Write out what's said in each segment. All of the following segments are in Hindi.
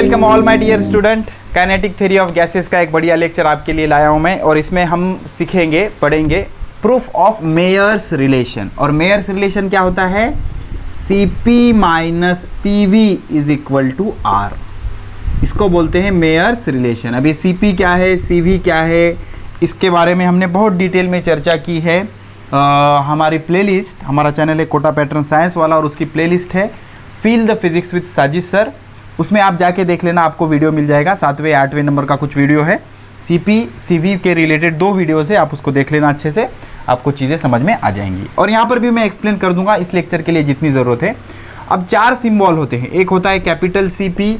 Welcome all my dear student. Kinetic theory of gases का एक बढ़िया लेक्चर आपके लिए लाया हूं मैं, और इसमें हम सीखेंगे, पढ़ेंगे प्रूफ ऑफ मेयर्स रिलेशन। और मेयर्स रिलेशन क्या होता है? Cp minus CV is equal to R। इसको बोलते हैं मेयर्स रिलेशन। अब ये Cp क्या है, CV क्या है, इसके बारे में हमने बहुत डिटेल में चर्चा की है। हमारी प्लेलिस्ट, हमारा चैनल है कोटा पैटर्न साइंस वाला, और उसकी प्लेलिस्ट है फील द फिजिक्स विद साजिश सर। उसमें आप जाके देख लेना, आपको वीडियो मिल जाएगा। 7वें 8वें नंबर का कुछ वीडियो है, Cp CV के रिलेटेड 2 वीडियोस है, आप उसको देख लेना अच्छे से, आपको चीज़ें समझ में आ जाएंगी। और यहाँ पर भी मैं एक्सप्लेन कर दूंगा इस लेक्चर के लिए जितनी ज़रूरत है। अब 4 सिंबल होते हैं। एक होता है capital Cp,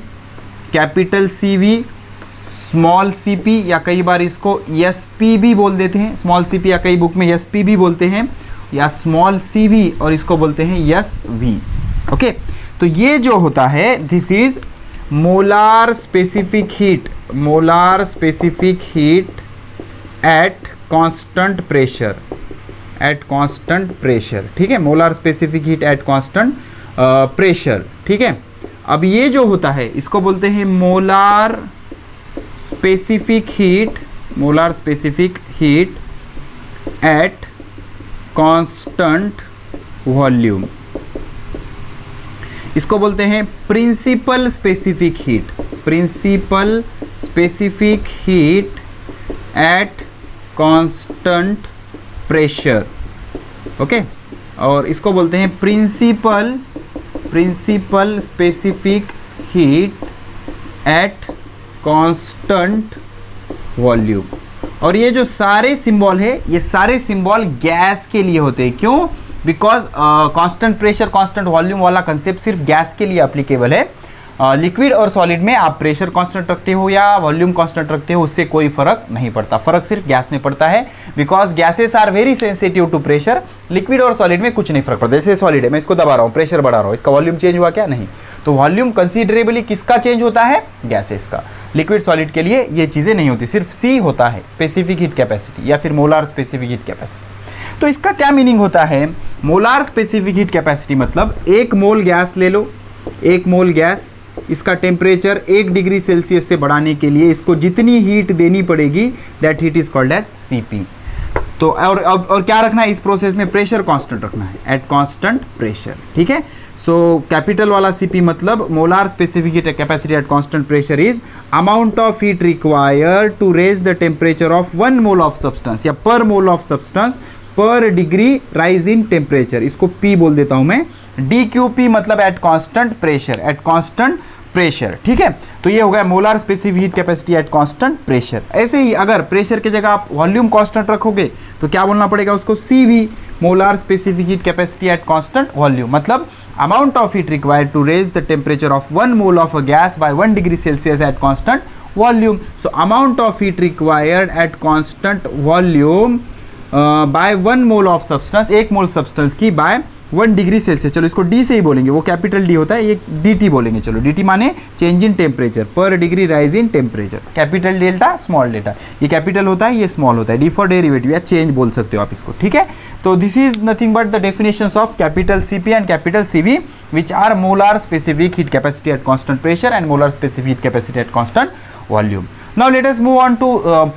capital CV, small cp, या कई बार इसको SP भी बोल देते हैं। स्मॉल cp या कई बुक में SP भी बोलते हैं, या स्मॉल CV, और इसको बोलते हैं SV। ओके, तो ये जो होता है, this is molar specific heat, molar specific heat at constant pressure, at constant pressure. ठीक है, molar specific heat at constant pressure. ठीक है, अब ये जो होता है इसको बोलते हैं molar specific heat, molar specific heat at constant volume. इसको बोलते हैं principal specific heat, principal specific heat at constant pressure. Okay, और इसको बोलते हैं principal, principal specific heat at constant volume. और ये जो सारे सिंबल है, ये सारे सिंबल गैस के लिए होते हैं। क्यों? Because constant pressure constant volume वाला कंसेप्ट सिर्फ गैस के लिए अप्लीकेबल है। लिक्विड और सॉलिड में आप प्रेशर कांस्टेंट रखते हो या वॉल्यूम कांस्टेंट रखते हो, उससे कोई फर्क नहीं पड़ता। फर्क सिर्फ गैस में पड़ता है, because gases are very sensitive to pressure. Liquid और सॉलिड में कुछ नहीं फर्क पड़ता। जैसे सॉलिड है, मैं इसको दबा रहा हूँ, प्रेशर बढ़ा रहा हूँ, इसका वॉल्यूम चेंज हुआ क्या? नहीं। तो वॉल्यूम कंसिडरेबली किसका चेंज होता है? गैसेस का। लिक्विड सॉलिड के लिए ये चीज़ें नहीं होती, सिर्फ C होता है, स्पेसिफिक हीट कैपेसिटी, या फिर मोलार स्पेसिफिक हीट कैपेसिटी। तो इसका क्या मीनिंग होता है? मोलार स्पेसिफिक हीट कैपेसिटी मतलब 1 मोल गैस ले लो, 1 मोल गैस, इसका टेम्परेचर 1 डिग्री सेल्सियस से बढ़ाने के लिए इसको जितनी हीट देनी पड़ेगी, that heat is called as Cp। तो और क्या रखना है इस प्रोसेस में? प्रेशर कांस्टेंट रखना है, एट कांस्टेंट प्रेशर। ठीक है, सो कैपिटल वाला Cp मतलब molar specific heat capacity at constant pressure is amount of heat required to raise the temperature of 1 mole of substance, या per mole of substance per degree rise in temperature. इसको P बोल देता हूं मैं। DQP मतलब at constant pressure, at constant pressure. ठीक है, तो ये हो गया molar specific heat capacity at constant pressure. ऐसे ही अगर प्रेशर की जगह आप वॉल्यूम कांस्टेंट रखोगे तो क्या बोलना पड़ेगा उसको? CV, molar specific heat capacity at constant volume, मतलब amount of heat required to raise the temperature of 1 mole of a gas by 1 degree Celsius at constant volume. So amount of heat required at constant volume by 1 mole of substance, 1 mole substance की बाय 1 डिग्री सेल्सियस। चलो इसको D से ही बोलेंगे, वो कैपिटल D होता है, ये DT बोलेंगे। चलो DT माने change in temperature, per degree rise in temperature. Capital delta, small delta, ये कैपिटल होता है, ये स्मॉल होता है। D फॉर डेरिवेटिव या चेंज बोल सकते हो आप इसको। ठीक है, तो this is nothing but the definitions of capital Cp and capital CV, which are molar specific heat capacity at constant pressure and molar specific heat capacity at constant volume. Now let us move on to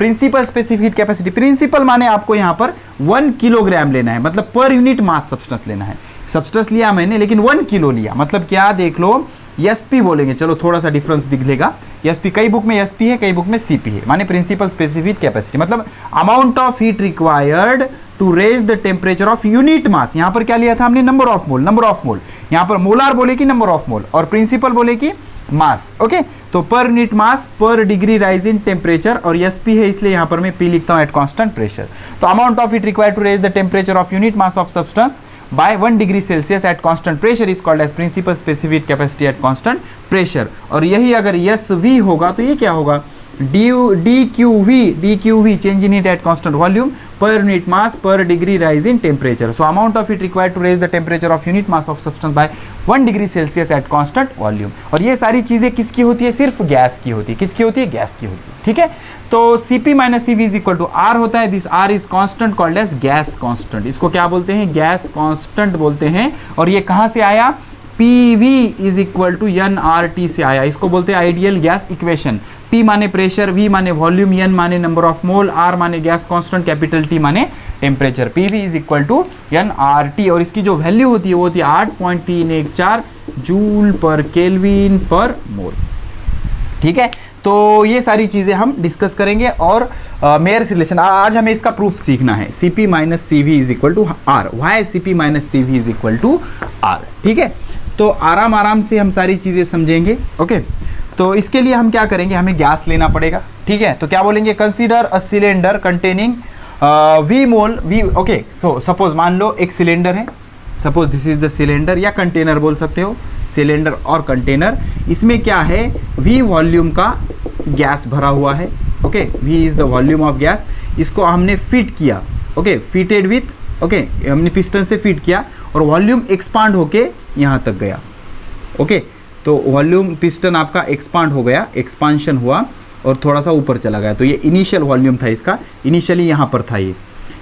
principal specific heat capacity। Principal माने आपको यहाँ पर 1 किलोग्राम लेना है, मतलब पर यूनिट मास सब्सटेंस लेना है। सब्सटेंस लिया मैंने, लेकिन 1 किलो लिया, मतलब क्या? देख लो, SP बोलेंगे। चलो थोड़ा सा डिफरेंस दिखेगा। SP कई बुक में SP है, कई बुक में CP है, माने प्रिंसिपल स्पेसिफिक कैपेसिटी मतलब amount of heat required to raise the temperature of unit mass. यहाँ पर क्या लिया था हमने? Number of mole, number of mole. यहाँ पर मोलार बोले कि नंबर ऑफ मोल, और प्रिंसिपल बोले कि मास। ओके, तो पर यूनिट मास पर डिग्री राइज इन टेम्परेचर, और SP है इसलिए यहाँ पर मैं P लिखता हूँ एट कांस्टेंट प्रेशर। तो amount of heat required to raise the temperature of unit mass of substance by 1 degree Celsius at constant pressure is called as principal specific capacity at constant pressure. और यही अगर SV होगा तो ये क्या होगा? DQV change in heat at constant volume per unit mass per degree rise in temperature. So amount of heat required to raise the temperature of unit mass of substance by 1 degree Celsius at constant volume. और ये सारी चीजें किसकी होती है? सिर्फ गैस की होती है। किसकी होती है? गैस की होती है। ठीक है, तो Cp minus CV is equal to R होता है। This R is constant called as gas constant. इसको क्या बोलते हैं? गैस कॉन्स्टेंट बोलते हैं। और ये कहाँ से आया? P V is equal to N R T से आया, इसको बोलते हैं आइडियल गैस इक्वेशन। P माने प्रेशर, V माने वॉल्यूम, N माने नंबर ऑफ मोल, R माने गैस कांस्टेंट, कैपिटल T माने temperature. PV is equal to nRT और इसकी जो वैल्यू होती है वो होती है 8.314 जूल पर केल्विन पर मोल। ठीक है, तो ये सारी चीज़ें हम डिस्कस करेंगे और मेयर्स रिलेशन आज हमें इसका प्रूफ सीखना है। Cp minus CV is equal to R। Why Cp minus CV is equal to R। ठीक है, तो आराम आराम से हम सारी चीज़ें समझेंगे। ओके, तो इसके लिए हम क्या करेंगे, हमें गैस लेना पड़ेगा। ठीक है, तो क्या बोलेंगे, consider a cylinder containing V mole V। Okay, so suppose मान लो एक सिलेंडर है, suppose this is the cylinder या कंटेनर बोल सकते हो, सिलेंडर और कंटेनर। इसमें क्या है, V वॉल्यूम का गैस भरा हुआ है। Okay, V is the volume of gas. इसको हमने फिट किया, ओके, फिटेड विथ, ओके, हमने पिस्टन से फिट किया और वॉल्यूम एक्सपांड होके यहाँ तक गया। ओके, तो वॉल्यूम पिस्टन आपका एक्सपांड हो गया, एक्सपांशन हुआ और थोड़ा सा ऊपर चला गया। तो ये इनिशियल वॉल्यूम था इसका, इनिशियली यहाँ पर था ये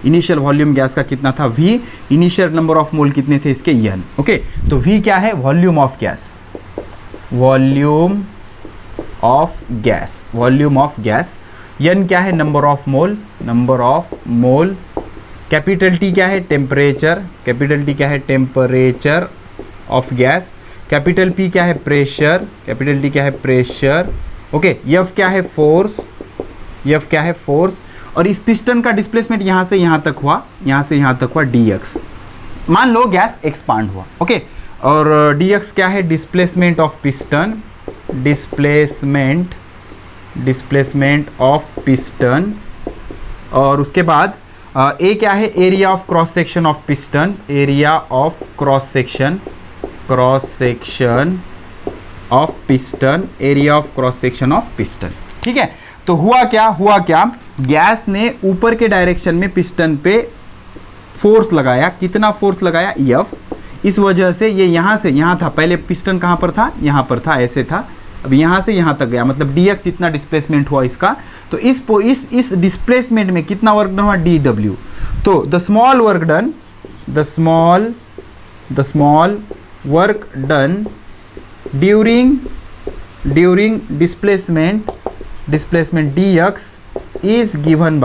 इनिशियल वॉल्यूम गैस का कितना था V, इनिशियल नंबर ऑफ मोल कितने थे इसके N। ओके, तो V क्या है, volume of gas, volume of gas, volume of gas. N क्या है, number of mole, number of mole. Capital T क्या है, टेम्परेचर, कैपिटल T क्या है, temperature of gas. Capital P क्या है, प्रेशर, कैपिटल T क्या है, प्रेशर। ओके, F क्या है, फोर्स, F क्या है, फोर्स। और इस पिस्टन का डिस्प्लेसमेंट यहाँ से यहाँ तक हुआ, यहाँ से यहाँ तक हुआ dx। मान लो गैस एक्सपांड हुआ। ओके, और dx क्या है, displacement of piston, displacement, displacement of piston. और उसके बाद A क्या है, area of cross section of piston, area of cross section, cross section of piston, area of cross section of piston. ठीक है, तो हुआ क्या, गैस ने ऊपर के डायरेक्शन में पिस्टन पे फोर्स लगाया। कितना फोर्स लगाया, F। इस वजह से ये यहाँ से यहाँ था, पहले पिस्टन कहाँ पर था, यहाँ पर था, ऐसे था, अब यहाँ से यहाँ तक गया, मतलब dx इतना डिस्प्लेसमेंट हुआ इसका। तो इस डिस्प्लेसमेंट में कितना वर्क डन हुआ, dw। तो the small work done, the small work done during displacement dx is given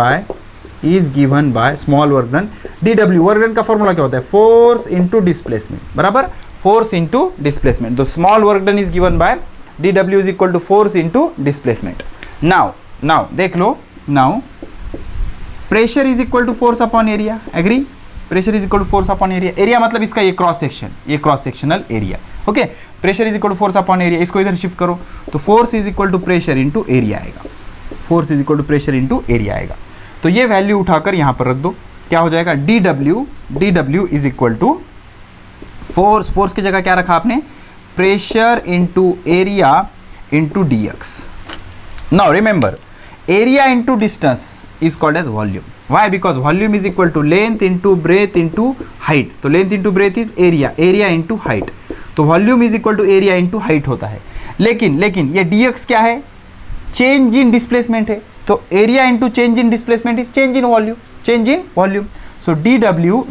by small work done dw। Work done का फॉर्मूला क्या होता है, फोर्स इंटू डिस्प्लेसमेंट, बराबर, फोर्स इंटू डिस्प्लेसमेंट। तो small work done is given by dw is equal to force into displacement. Now देख लो, now pressure is equal to force upon area, agree, pressure is equal to force upon area. Area मतलब इसका ये क्रॉस सेक्शन, ये cross sectional area. Okay, pressure is equal to force upon area, इसको इधर शिफ्ट करो तो force is equal to pressure into area आएगा, force is equal to pressure into area आएगा। तो ये वैल्यू उठाकर यहाँ पर रख दो, क्या हो जाएगा, dw is equal to force, force की जगह क्या रखा आपने, pressure into area into dx। Now remember, area into distance is called as volume. Why? Because volume is equal to length into breadth into height. तो length into breadth is area, area into height. तो volume is equal to area into height होता है। लेकिन ये dx क्या है, change in displacement है। तो area into change in displacement is change in volume, change in volume. So dw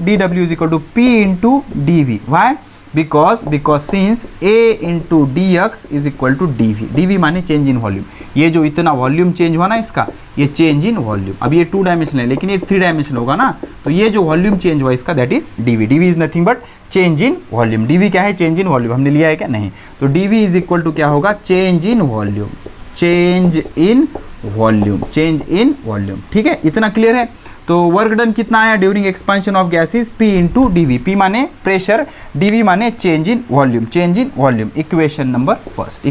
is equal to p into dv. Why? Because since a into dx is equal to dv माने चेंज इन वॉल्यूम। ये जो इतना वॉल्यूम चेंज हुआ ना इसका, ये चेंज इन वॉल्यूम। अब ये 2 डायमेंशन है लेकिन ये 3 डायमेंशन होगा ना, तो ये जो वॉल्यूम चेंज हुआ इसका that is dv is nothing but change in volume. dv क्या है, चेंज इन वॉल्यूम, हमने लिया है क्या, नहीं। तो dv इज इक्वल टू क्या होगा, change in volume, change in volume, change in volume. ठीक है, इतना क्लियर है। तो वर्क डन कितना आया during expansion of gases, P into dv। P माने प्रेशर, dv माने change in volume, change in volume. Equation number first.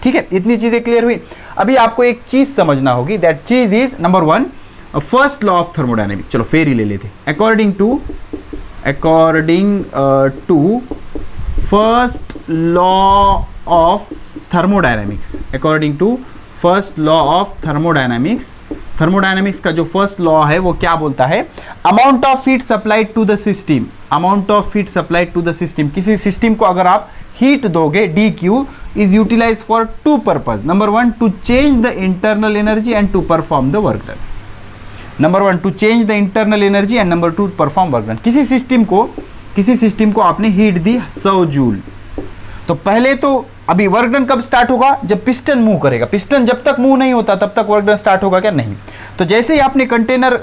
ठीक है, इतनी चीजें क्लियर हुई। अभी आपको एक चीज समझना होगी, दैट चीज is number 1 first law of thermodynamics. चलो फेर ही ले लेते। According to first law of thermodynamics, according to first law of thermodynamics, thermodynamics का जो फर्स्ट लॉ है वो क्या बोलता है, amount of heat supplied to the system, amount of heat supplied to the system. किसी सिस्टम को अगर आप हीट दोगे, dq is utilise for 2 purpose. Number 1 to change the internal energy and to perform the work done. Number 1 to change the internal energy and number 2 perform work done. किसी सिस्टम को किसी सिस्टम को आपने हीट दी 100 जूल, तो पहले तो अभी वर्क डन कब स्टार्ट होगा, जब पिस्टन मूव करेगा। पिस्टन जब तक मूव नहीं होता तब तक वर्क डन स्टार्ट होगा क्या, नहीं। तो जैसे ही आपने कंटेनर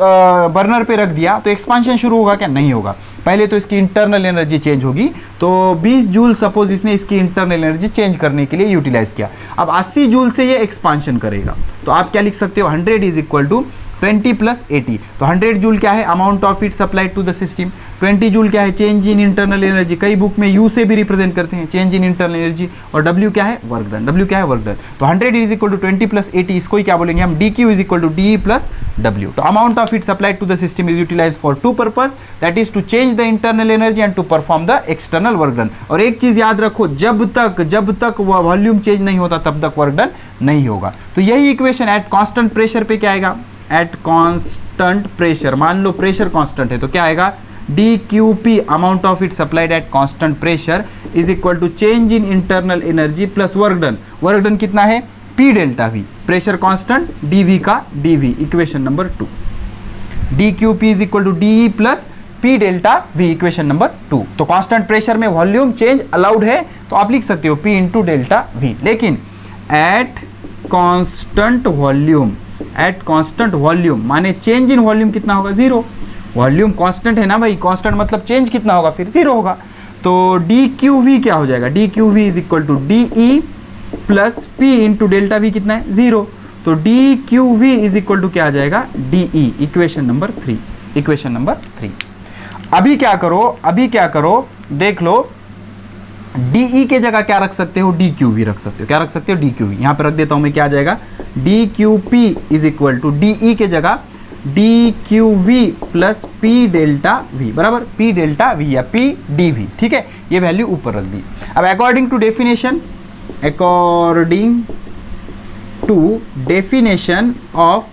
बर्नर पे रख दिया तो एक्सपांशन शुरू होगा क्या, नहीं होगा। पहले तो इसकी इंटरनल एनर्जी चेंज होगी, तो 20 जूल सपोज इसने इसकी इंटरनल एनर्जी चेंज करने के लिए यूटिलाइज किया। अब 80 जूल से ये एक्सपांशन करेगा, तो आप क्या लिख सकते हो, 100 इज इक्वल टू 20 प्लस 80। तो 100 जूल क्या है, amount of heat supplied to the system. 20 joule क्या है, चेंज इन इंटरनल एनर्जी, कई बुक में यू से भी रिप्रेजेंट करते हैं, चेंज इन इंटरनल एनर्जी। और डब्ल्यू क्या है, वर्क डन। डब्ल्यू क्या है, वर्क डन। तो 100 इज इक्वल टू 20 प्लस 80, इसको ही क्या बोलेंगे हम, D Q is equal to D plus W. तो amount of heat supplied to the system is utilise for two purpose, that is to change the internal energy and to perform the external work done. और एक चीज याद रखो, जब तक वॉल्यूम चेंज नहीं होता तब तक वर्क डन नहीं होगा। तो यही इक्वेशन एट कांस्टेंट प्रेशर पे क्या आएगा, एट कांस्टेंट प्रेशर, मान लो प्रेशर कांस्टेंट है तो क्या आएगा, D Q P amount of heat supplied at constant pressure is equal to change in internal energy plus work done. Work done कितना है, P delta V, pressure constant D V का D V, equation number 2। D Q P is equal to D plus P delta V, equation number 2। तो कांस्टेंट प्रेशर में वॉल्यूम चेंज अलाउड है, तो आप लिख सकते हो पी इंटू डेल्टा वी। लेकिन at constant volume, at constant volume माने चेंज इन वॉल्यूम कितना होगा, 0। वॉल्यूम कांस्टेंट है ना भाई, कांस्टेंट मतलब चेंज कितना होगा, फिर 0 होगा। तो डी क्यू वी क्या हो जाएगा, D Q V is equal to D E plus P into delta V कितना है, 0। तो D Q V is equal to क्या आ जाएगा, D E, equation number 3, equation number 3। अभी क्या करो, देख लो, डी के जगह क्या रख सकते हो, डी क्यू वी रख सकते हो। क्या रख सकते हो, डी क्यू वी। यहां पर रख देता हूं मैं, क्या आ जाएगा, D Q P is equal to D के जगह D Q V plus P delta V, बराबर पी डेल्टा वी या पी डी वी, ठीक है। ये वैल्यू ऊपर रख दी। अब according to definition of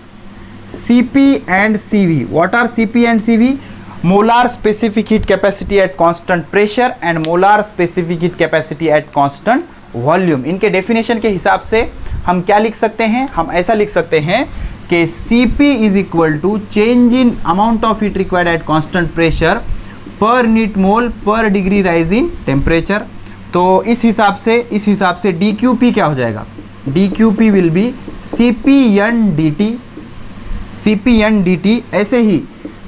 CP and CV, what are CP and CV, molar specific heat capacity at constant pressure and molar specific heat capacity at constant volume. इनके डेफिनेशन के हिसाब से हम क्या लिख सकते हैं, हम ऐसा लिख सकते हैं कि Cp is equal to change in amount of heat required at constant pressure per नीट mole per degree rise in temperature. तो इस हिसाब से dQp क्या हो जाएगा, dQp will be Cpn dt, ऐसे ही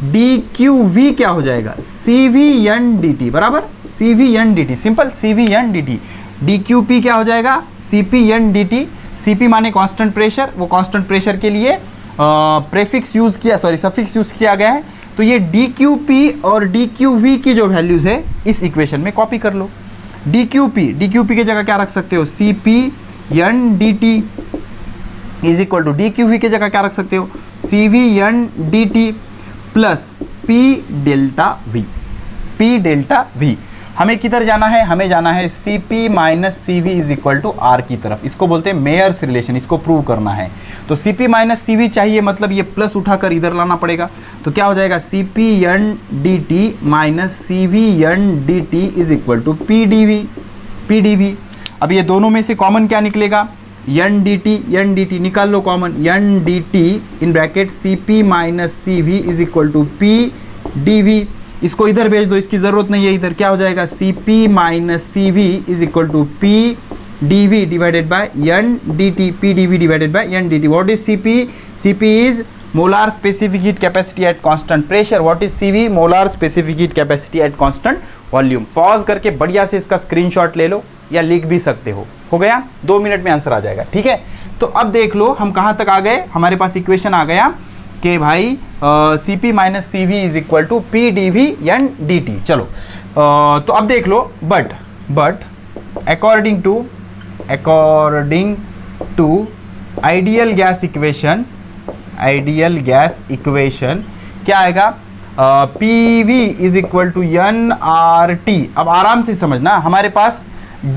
dQv क्या हो जाएगा, Cvn dt, बराबर Cvn dt, simple Cvn dt। dQp क्या हो जाएगा, Cpn dt। Cp माने कांस्टेंट प्रेशर, वो कांस्टेंट प्रेशर के लिए सफिक्स यूज किया गया है। तो ये dQp और dQv की जो वैल्यूज है इस इक्वेशन में कॉपी कर लो। dQp के जगह क्या रख सकते हो, Cpn dt is equal to dQv के जगह क्या रख सकते हो, Cvn dt plus P delta V। हमें किधर जाना है, हमें जाना है Cp minus Cv is equal to R की तरफ। इसको बोलते हैं मेयर्स रिलेशन, इसको प्रूव करना है। तो Cp माइनस Cv चाहिए, मतलब ये प्लस उठाकर इधर लाना पड़ेगा। तो क्या हो जाएगा, Cpn dt minus Cvn dt is equal to P dv। अब ये दोनों में से कॉमन क्या निकलेगा, n dt निकाल लो common, n dt in bracket Cp minus Cv is equal to P dv। इसको इधर भेज दो, इसकी जरूरत नहीं है इधर। क्या हो जाएगा, Cp minus Cv is equal to P dv divided by n dt, P dv divided by n dt। What is Cp, Cp is molar specific heat capacity at constant pressure. What is Cv, molar specific heat capacity at constant volume. Pause करके बढ़िया से इसका स्क्रीनशॉट ले लो या लिख भी सकते हो गया, 2 मिनट में आंसर आ जाएगा, ठीक है। तो अब देख लो हम कहाँ तक आ गए, हमारे पास इक्वेशन आ गया कि भाई Cp minus Cv is equal to P dv n dt। चलो तो अब देख लो, but according to ideal gas equation क्या आएगा, PV is equal to nRT। अब आराम से समझना, हमारे पास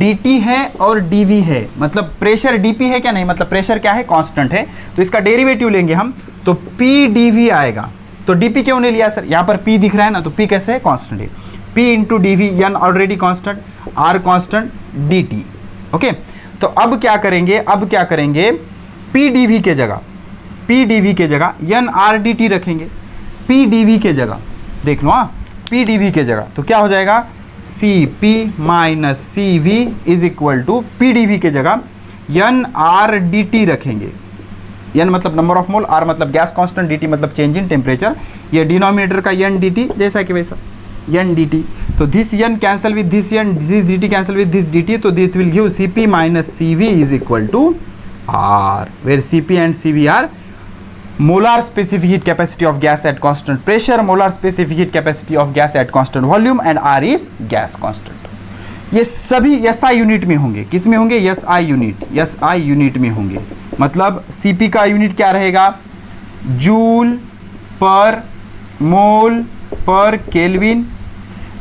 dt है और dv है, मतलब प्रेशर dp है क्या, नहीं, मतलब प्रेशर क्या है, कांस्टेंट है। तो इसका डेरिवेटिव लेंगे हम, तो P dv आएगा। तो dp क्यों नहीं लिया सर, यहाँ पर P दिख रहा है ना, तो P कैसे है, कांस्टेंट है। P into dv, n already constant, R constant, dt। Okay, तो अब क्या करेंगे, P dv के जगह nRdt रखेंगे। P dv के जगह देख लो, हाँ PdV के जगह, तो क्या हो जाएगा Cp minus Cv is equal to PdV के जगह NRDT रखेंगे। N मतलब नंबर ऑफ मोल, R मतलब गैस कांस्टेंट, dt मतलब चेंज इन टेम्परेचर, ये डिनोमिनेटर का NDT जैसा कि वैसा NDT। तो this N cancel with this N, this dt cancel with this dt, तो this will give Cp minus Cv is equal to R, where Cp and Cv are molar specific heat capacity of gas at constant pressure, molar specific heat capacity of gas at constant volume, and R is gas constant। ये सभी SI यूनिट में होंगे। किस में होंगे? SI यूनिट, SI यूनिट में होंगे। मतलब Cp का यूनिट क्या रहेगा? Joule per mole per kelvin.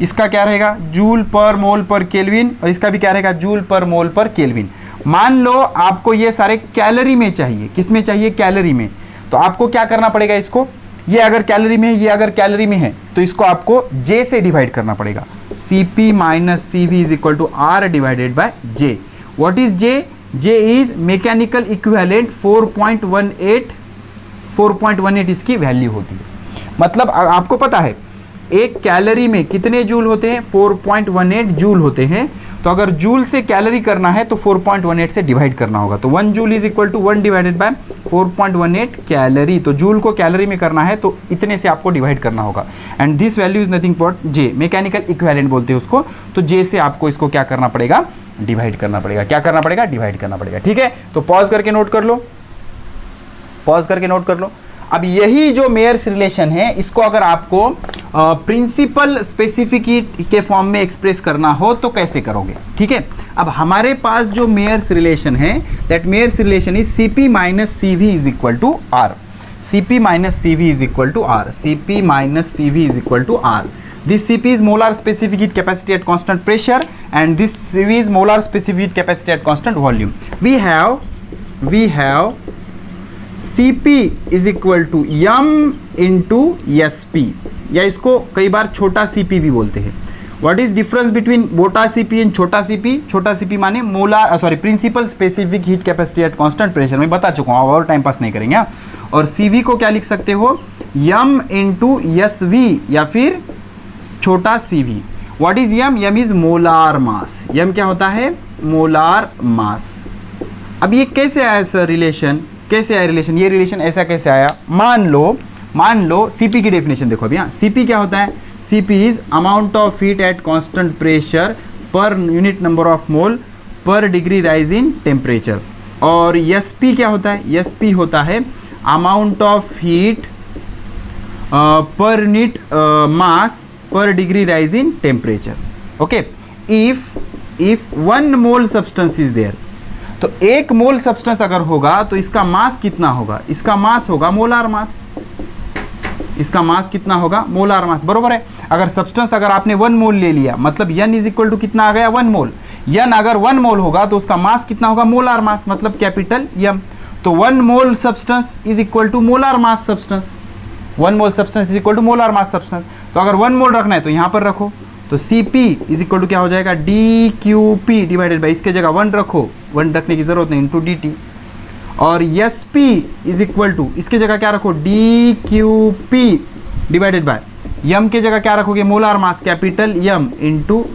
इसका क्या रहेगा? Joule per mole per kelvin, और इसका भी क्या रहेगा? Joule per mole per kelvin. मान लो आपको ये सारे कैलोरी में चाहिए। किस में चाहिए? कैलोरी में। तो आपको क्या करना पड़ेगा? इसको, ये अगर कैलोरी में है, ये अगर कैलोरी में है, तो इसको आपको J से डिवाइड करना पड़ेगा। Cp minus Cv is equal to R divided by J। What is J? J is mechanical equivalent 4.18, 4.18 इसकी वैल्यू होती है। मतलब आपको पता है एक कैलोरी में कितने जूल होते हैं? 4.18 जूल होते हैं। तो अगर जूल से कैलोरी करना है तो 4.18 से डिवाइड करना होगा। तो 1 joule is equal to 1 divided by 4.18 calorie. तो जूल को कैलोरी में करना है तो इतने से आपको डिवाइड करना होगा। And this value is nothing but J, mechanical equivalent बोलते हैं उसको। तो J से आपको इसको क्या करना पड़ेगा? डिवाइड करना पड़ेगा। क्या करना पड़ेगा? डिवाइड करना पड़ेगा। ठीक है, तो पॉज करके नोट कर लो, पॉज करके नोट कर लो। अब यही जो मेयर्स रिलेशन है, इसको अगर आपको प्रिंसिपल स्पेसिफिक हीट के फॉर्म में एक्सप्रेस करना हो तो कैसे करोगे? ठीक है, अब हमारे पास जो मेयर्स रिलेशन है, that Mayer's relation is Cp minus Cv is equal to R। Cp minus Cv is equal to R। Cp minus Cv is equal to R। This Cp is molar specific heat capacity at constant pressure, and this Cv is molar specific heat capacity at constant volume. We have Cp is equal to m into Sp, या इसको कई बार छोटा Cp भी बोलते हैं। What is difference between मोटा Cp and छोटा Cp? छोटा Cp माने molar, sorry, principal specific heat capacity at constant pressure. मैं बता चुका हूँ, और टाइम पास नहीं करेंगे। और Cv को क्या लिख सकते हो? m into Sv, या फिर छोटा Cv। What is M? M is molar mass. M क्या होता है? Molar mass. अब ये कैसे आया सर रिलेशन? कैसे आया रिलेशन? ये रिलेशन ऐसा कैसे आया? मान लो Cp की डेफिनेशन देखो अभी। यहाँ Cp क्या होता है? Cp is amount of heat at constant pressure per unit number of mole per degree rise in temperature. और Sp क्या होता है? Sp होता है अमाउंट ऑफ हीट पर unit mass per degree rise in temperature. Okay, if 1 mole substance is there, तो 1 मोल सब्सटेंस अगर होगा तो इसका मास कितना होगा? इसका मास होगा मोलार मास। इसका मास कितना होगा? Molar mass. बरोबर है। अगर सब्सटेंस अगर आपने 1 मोल ले लिया, मतलब n इज इक्वल टू कितना आ गया? 1 मोल। n अगर 1 मोल होगा तो उसका मास कितना होगा? मोलार मास, मतलब कैपिटल M। तो 1 mole substance is equal to molar mass substance. 1 mole substance is equal to molar mass substance. तो अगर 1 मोल रखना है तो यहाँ पर रखो, तो Cp इज इक्वल टू क्या हो जाएगा? dQp डिवाइडेड बाई, इसके जगह 1 रखो, 1 रखने की जरूरत नहीं, इंटू dt। और Sp इज इक्वल टू, इसके जगह क्या रखो? dQp डिवाइडेड बाय, m के जगह क्या रखोगे? Molar mass, capital M into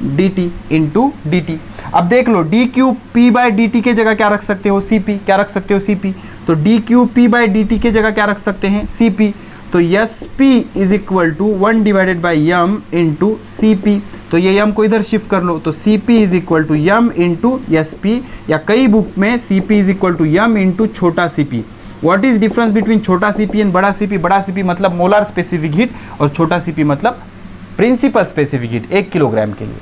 dt। अब देख लो, dQp बाय dt के जगह क्या रख सकते हो? Cp। क्या रख सकते हो? Cp। तो dQp बाय dt के जगह क्या रख सकते हैं? Cp। तो Sp is equal to 1 divided by m into Cp। तो ये m को इधर शिफ्ट कर लो, तो Cp is equal to m into Sp, या कई बुक में Cp is equal to m into छोटा Cp। What is difference between छोटा Cp एंड बड़ा Cp? बड़ा Cp मतलब मोलार स्पेसिफिक हीट, और छोटा Cp मतलब प्रिंसिपल स्पेसिफिक हीट 1 किलोग्राम के लिए।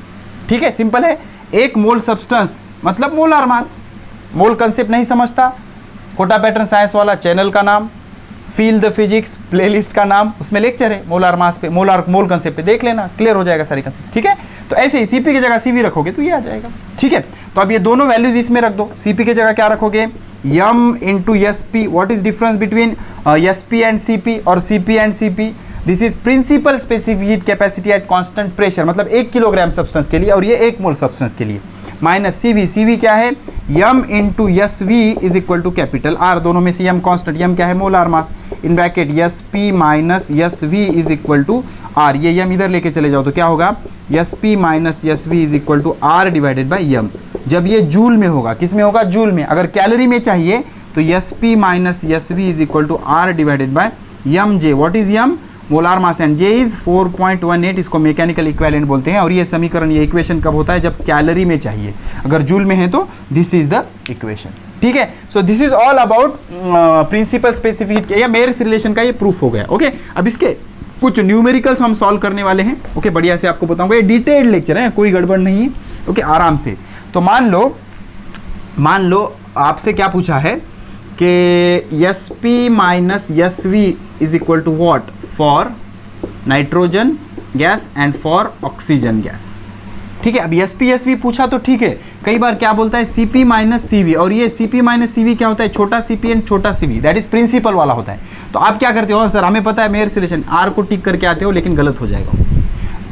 ठीक है, सिंपल है। 1 मोल सब्सटेंस मतलब मोलार मास। मोल कंसेप्ट नहीं समझता? कोटा पैटर्न साइंस वाला चैनल का नाम, फील द फिजिक्स प्लेलिस्ट का नाम, उसमें लेक्चर है मोलार मास पे, मोल कंसेप्ट पे, देख लेना, क्लियर हो जाएगा सारी कंसेप्ट। ठीक है, तो ऐसे ही Cp की जगह Cv रखोगे तो ये आ जाएगा। ठीक है, तो अब ये दोनों वैल्यूज इसमें रख दो। Cp की जगह क्या रखोगे? m into Sp। What is difference between Sp and Cp और Cp and Cp? This is principal specific heat capacity at constant pressure, मतलब 1 किलोग्राम सब्सटेंस के लिए, और ये 1 मोल सब्सटेंस के लिए। माइनस Cv क्या है? m into Sv is equal to capital R। दोनों में से m कांस्टेंट, m क्या है? Molar mass. In bracket Sp minus Sv is equal to R, ये यम इधर लेके चले जाओ तो क्या होगा, S P minus S V is equal to R divided by M. जब ये जूल में होगा, किस में होगा, जूल में। अगर कैलोरी में चाहिए तो S P minus S V is equal to R divided by M J. What is M, molar mass, and J is 4.18, इसको मैकेनिकल इक्विवेलेंट बोलते हैं। और ये समीकरण, ये इक्वेशन कब होता है, जब कैलोरी में चाहिए। अगर जूल में है तो दिस इज द इक्वेशन, ठीक है। So this is all about principal specific या मेयर्स रिलेशन का ये प्रूफ हो गया, ओके। अब इसके कुछ न्यूमेरिकल्स हम सॉल्व करने वाले हैं, ओके। बढ़िया से आपको बताऊंगा, ये डिटेल्ड लेक्चर है, कोई गड़बड़ नहीं है, ओके, आराम से। तो मान लो आपसे क्या पूछा है कि S P minus S V is equal to what, for nitrogen gas and for oxygen gas, ठीक है। अब एस पी पूछा तो ठीक है, कई बार क्या बोलता है C P minus C V, और ये C P minus C V क्या होता है, छोटा सी पी एंड छोटा C V, that is principal वाला होता है। तो आप क्या करते हो, सर हमें पता है मेयर्स रिलेशन, आर को टिक करके आते हो, लेकिन गलत हो जाएगा।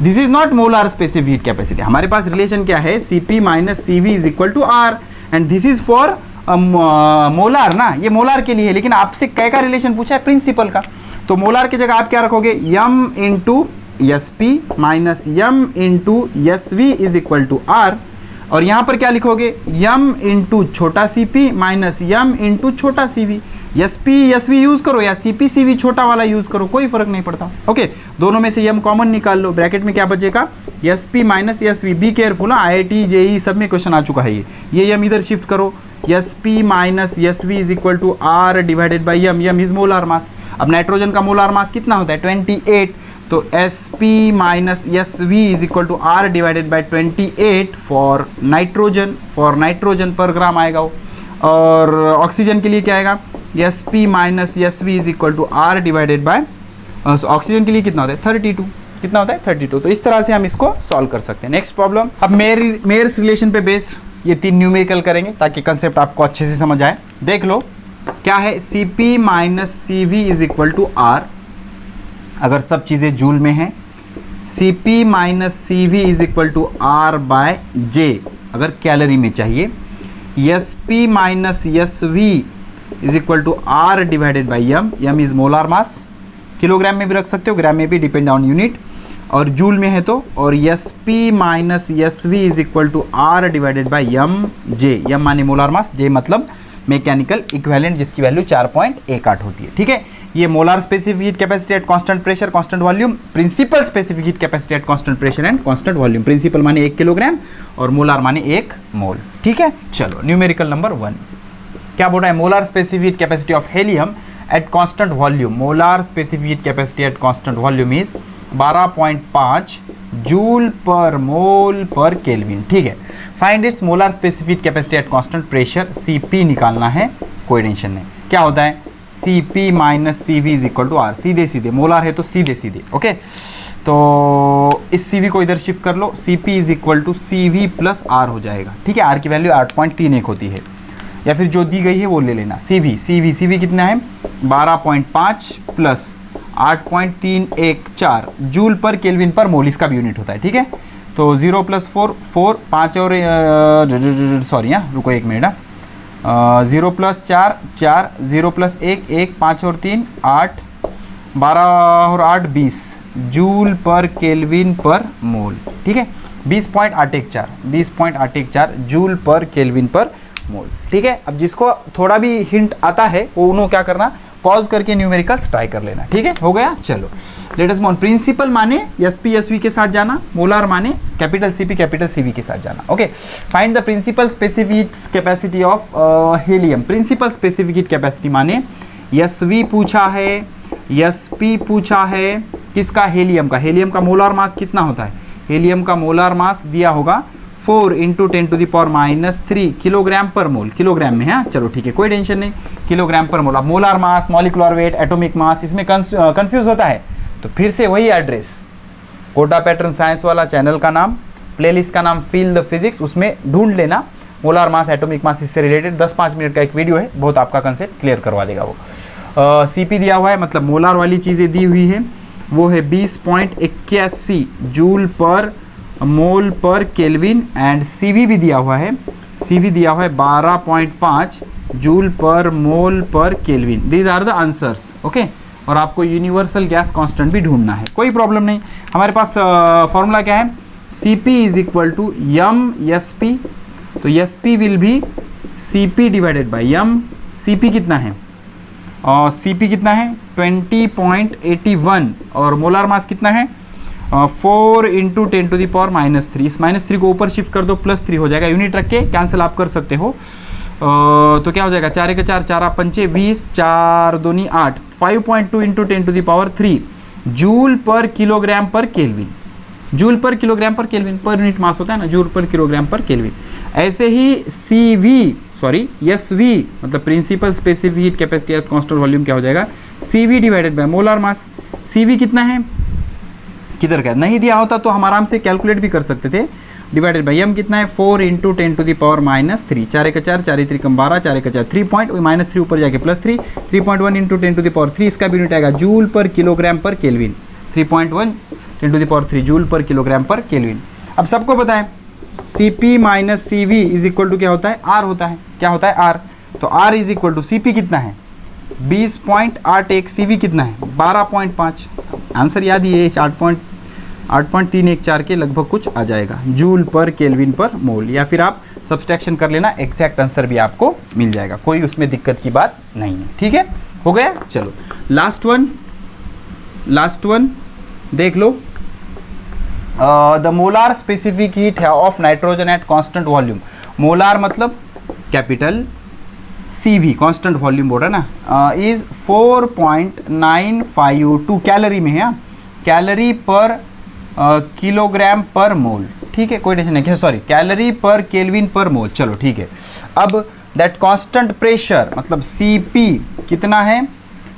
This is not molar specific heat capacity. हमारे पास रिलेशन क्या है, C P minus C V is equal to R, and this is for molar ना, ये मोलार के लिए है। लेकिन आपसे कै का रिलेशन पूछा है, प्रिंसिपल का। तो मोलार की जगह आप क्या रखोगे, M into S P minus M into S V is equal to R, और यहाँ पर क्या लिखोगे, यम इंटू छोटा C P minus M into छोटा C V. S V use करो या सी पी सी वी छोटा वाला यूज करो, कोई फर्क नहीं पड़ता, ओके। दोनों में से यम कॉमन निकाल लो, ब्रैकेट में क्या बचेगा, S P minus S we. Be careful, IIT JEE सब में क्वेश्चन आ चुका है ये यम इधर शिफ्ट करो, S P minus S V is equal to R divided by M, M is molar mass. अब नाइट्रोजन का मोलार मास कितना होता है, 28, तो S P minus S V is equal to R divided by 28 for nitrogen पर ग्राम आएगा वो। और ऑक्सीजन के लिए क्या आएगा, S P minus S V is equal to R divided by, oxygen के लिए कितना होता है 32, कितना होता है 32। तो इस तरह से हम इसको सॉल्व कर सकते हैं। नेक्स्ट प्रॉब्लम, अब मेयर्स रिलेशन पे बेस ये 3 न्यूमेरिकल करेंगे ताकि कंसेप्ट आपको अच्छे से समझ आए। देख लो क्या है, C P minus C V is equal to R, अगर सब चीज़ें जूल में हैं। C P minus C V is equal to R by J, अगर कैलोरी में चाहिए। S P minus S V is equal to R divided by M, M is molar mass, kilogram में भी रख सकते हो, ग्राम में भी, डिपेंड ऑन यूनिट, और जूल में है तो। और S P minus S V is equal to R divided by M J, M माने मोलार मास, जे मतलब मैकेनिकल इक्विवेलेंट, जिसकी वैल्यू 4.18 होती है, ठीक है। ये molar specific heat capacity at constant pressure constant volume, principal specific heat capacity at constant pressure and constant volume. Principal माने 1 किलोग्राम और मोलार माने 1 मोल, ठीक है। चलो न्यूमेरिकल नंबर 1 क्या बोल रहा है, molar specific heat capacity of helium eight constant volume, molar specific heat capacity at constant volume is 12.5 joule per mole per kelvin, ठीक है। Find its molar specific capacity at constant pressure, Cp निकालना है, कोई टेंशन नहीं। क्या होता है, Cp minus Cv is equal to R, सीधे सीधे, मोलार है तो सीधे सीधे, ओके। तो इस Cv को इधर शिफ्ट कर लो, Cp is equal to Cv plus R हो जाएगा, ठीक है। आर की वैल्यू 8.31 होती है, या फिर जो दी गई है वो ले लेना। Cv कितना है 12.5 प्लस 8.314 जूल पर केल्विन पर मोल, इसका भी यूनिट होता है, ठीक है। तो 0 + 4 4, 5 और सॉरी यहाँ रुको 1 मिनट, 0 + 4 4, 0 + 1 1, 5 और 3 8, 12 और 8 20 जूल पर केल्विन पर मोल, ठीक है। 20.814 जूल पर केल्विन पर मोल, ठीक है। अब जिसको थोड़ा भी हिंट आता है वो उन्होंने क्या करना, पॉज करके न्यूमेरिकल्स ट्राई कर लेना, ठीक है। हो गया, चलो let us move on. Principal माने एसपी एसवी के साथ जाना, मोलार माने कैपिटल सीपी कैपिटल सीवी के साथ जाना, okay. Find the principal specific capacity of helium. Principal specific heat capacity माने एसवी पूछा है, एसपी पूछा है, किसका, हेलियम का। हेलियम का मोलार मास कितना होता है, हेलियम का मोलार मास दिया होगा 4 × 10⁻³ किलोग्राम पर मोल, किलोग्राम में है, चलो ठीक है, कोई टेंशन नहीं, किलोग्राम पर मोल। अब molar mass, molecular weight, atomic mass, इसमें कंफ्यूज होता है तो फिर से वही एड्रेस, कोटा पैटर्न साइंस वाला चैनल का नाम, प्लेलिस्ट का नाम फील द फिजिक्स, उसमें ढूंढ लेना मोलार मास, एटॉमिक मास, इससे रिलेटेड 10-5 मिनट का एक वीडियो है, बहुत आपका कंसेप्ट क्लियर करवा देगा वो। सीपी दिया हुआ है, मतलब मोलार वाली चीज़ें दी हुई है, वो है 20.81 joule per mole per kelvin, and CV भी दिया हुआ है, सीवी दिया हुआ है 12.5 joule per mole per kelvin. These are the answers, okay. और आपको यूनिवर्सल गैस कांस्टेंट भी ढूंढना है, कोई प्रॉब्लम नहीं। हमारे पास फॉर्मूला क्या है, Cp is equal to M S P, तो S P will be Cp divided by M. Cp कितना है, और Cp कितना है 20.81, और मोलार मास कितना है 4 इंटू 10⁻³ इस -3 को ऊपर शिफ्ट कर दो, +3 हो जाएगा, यूनिट रख के कैंसिल आप कर सकते हो। तो क्या हो जाएगा 4 × 4 4 पंचे 20, 4 दूनी 8, 5.2 into 10⁻³ joule per kilogram per kelvin. Joule per kilogram per kelvin, per unit mass होता है ना, joule per kilogram per kelvin. ऐसे ही SV मतलब principal specific heat capacity at constant volume क्या हो जाएगा, CV divided by molar mass. CV कितना है, किधर का नहीं दिया होता तो हम आराम से कैलकुलेट भी कर सकते थे, डिवाइडेड बाई m कितना है 4 इंटू 10⁻³ 4 × 4 4 × 3 = 12, 4 × 4 3 पॉइंट -3 ऊपर जाके +3, 3.1 इंटू 10⁻³ इसका भी यूनिट आएगा joule per kilogram per kelvin, 3.1 10⁻³ joule per kilogram per kelvin. अब सबको पता है Cp minus CV is equal to क्या होता है, R होता है। क्या होता है R, तो R is equal to Cp कितना है 20.81, CV कितना है 12.5। आंसर याद ही है 8.314 के लगभग कुछ आ जाएगा जूल पर केल्विन पर मोल, या फिर आप सब्सट्रैक्शन कर लेना, एग्जैक्ट आंसर भी आपको मिल जाएगा, कोई उसमें दिक्कत की बात नहीं है। ठीक है, हो गया। चलो लास्ट वन देख लो, the molar specific heat of nitrogen at constant volume. Molar मतलब कैपिटल CV कांस्टेंट वॉल्यूम बोल रहा है ना, इज 4.952 कैलोरी में है, कैलोरी पर किलोग्राम पर मोल। ठीक है, कोई टेंशन नहीं, सॉरी कैलोरी पर केल्विन पर मोल। चलो ठीक है, अब दैट कांस्टेंट प्रेशर मतलब Cp कितना है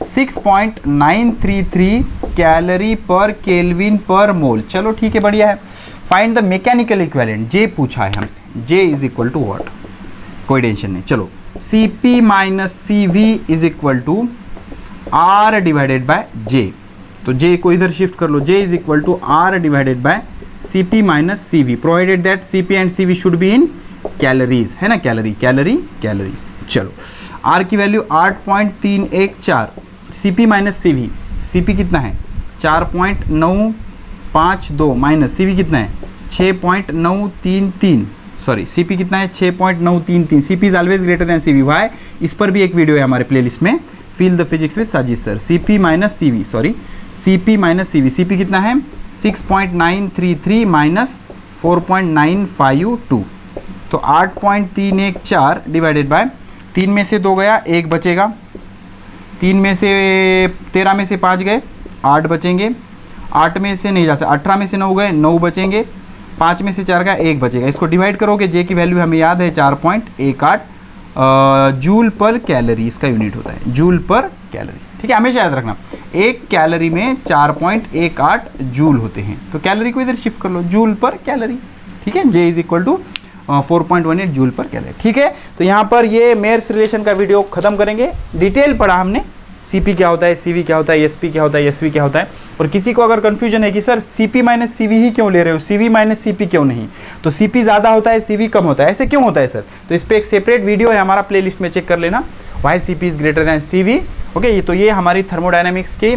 6.933 कैलोरी पर केल्विन पर मोल। चलो ठीक है, बढ़िया है। Find the mechanical equivalent, J पूछा है हमसे, J is equal to what, कोई टेंशन नहीं। चलो Cp minus CV is equal to R divided by J, तो J को इधर शिफ्ट कर लो, J is equal to R divided by Cp minus CV, provided that Cp and CV should be in calories, है ना, कैलोरी। चलो R की value 8.314, Cp minus CV, Cp कितना है 4.952 माइनस CV कितना है 6.933, सॉरी Cp कितना है 6.933। Cp is always greater than CV, why, इस पर भी एक वीडियो है हमारे प्लेलिस्ट में, feel the physics with Sajid sir. Cp minus CV, sorry Cp minus CV, Cp कितना है 6.933 माइनस 4.952, तो 8.314 डिवाइडेड बाय 3 में से 2 गया, 1 बचेगा, 3 में से 13 में से 5 गए, 8 बचेंगे, 8 में से नहीं जा सकते, 18 में से 9 गए, 9 बचेंगे, 5 में से 4 गया, 1 बचेगा। इसको डिवाइड करोगे, J की वैल्यू हमें याद है 4.18 जूल पर कैलोरी इसका यूनिट होता है, जूल पर कैलोरी। ठीक है, हमेशा याद रखना, एक कैलोरी में 4.18 जूल होते हैं, तो कैलोरी को इधर शिफ्ट कर लो, जूल पर कैलोरी। ठीक है, J is equal to 4.18 joule per calorie. ठीक है, तो यहाँ पर ये मेयर्स रिलेशन का वीडियो खत्म करेंगे। डिटेल पढ़ा हमने, Cp क्या होता है, CV क्या होता है, Sp क्या होता है, SV क्या होता है। और किसी को अगर कंफ्यूजन है कि सर Cp माइनस CV ही क्यों ले रहे हो, CV माइनस Cp क्यों नहीं, तो Cp ज़्यादा होता है, CV कम होता है, ऐसे क्यों होता है सर, तो इस पर एक सेपरेट वीडियो है हमारा, प्लेलिस्ट में चेक कर लेना, why Cp is greater than CV। Okay, तो ये हमारी थर्मोडायनेमिक्स की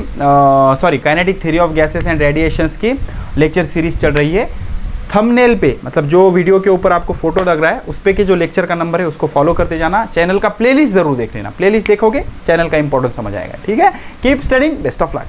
sorry kinetic theory of gases and radiations की लेक्चर सीरीज चल रही है। थंबनेल पे मतलब जो वीडियो के ऊपर आपको फोटो लग रहा है उस पे के जो लेक्चर का नंबर है उसको फॉलो करते जाना, चैनल का प्लेलिस्ट जरूर देख लेना, प्लेलिस्ट देखोगे चैनल का इंपॉर्टेंस समझ आएगा। ठीक है, keep studying, best of luck.